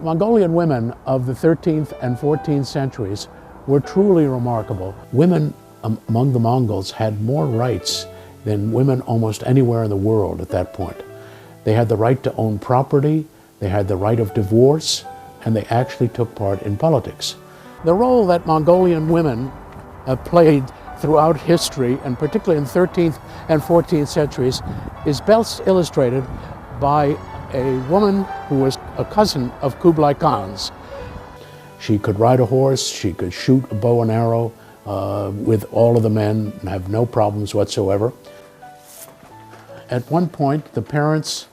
Mongolian women of the 13th and 14th centuries were truly remarkable. Women among the Mongols had more rights than women almost anywhere in the world at that point. They had the right to own property, they had the right of divorce, and they actually took part in politics. The role that Mongolian women have played throughout history, and particularly in the 13th and 14th centuries, is best illustrated by a woman who was a cousin of Kublai Khan's. She could ride a horse, she could shoot a bow and arrow with all of the men and have no problems whatsoever. At one point, the parents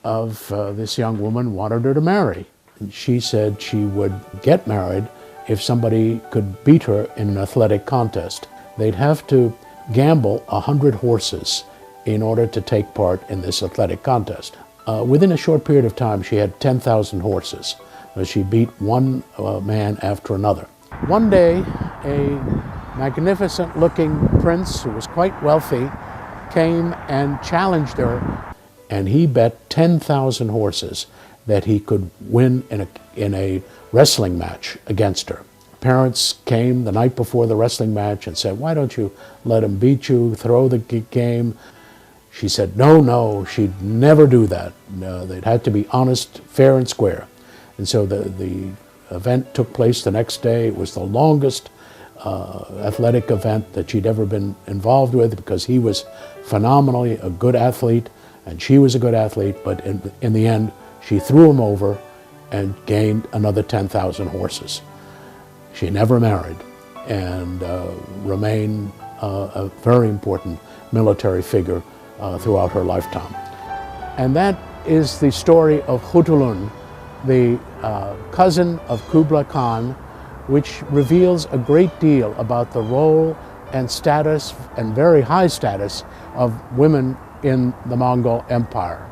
of this young woman wanted her to marry. And she said she would get married if somebody could beat her in an athletic contest. They'd have to gamble 100 horses in order to take part in this athletic contest. Within a short period of time, she had 10,000 horses. She beat one man after another. One day, a magnificent-looking prince who was quite wealthy came and challenged her, and he bet 10,000 horses that he could win in a wrestling match against her. Parents came the night before the wrestling match and said, "Why don't you let him beat you, throw the game?" She said, no, she'd never do that. They'd had to be honest, fair and square. And so the event took place the next day. It was the longest athletic event that she'd ever been involved with, because he was phenomenally a good athlete and she was a good athlete, but in the end, she threw him over and gained another 10,000 horses. She never married and remained a very important military figure throughout her lifetime. And that is the story of Khutulun, the cousin of Kublai Khan, which reveals a great deal about the role and status, and very high status, of women in the Mongol Empire.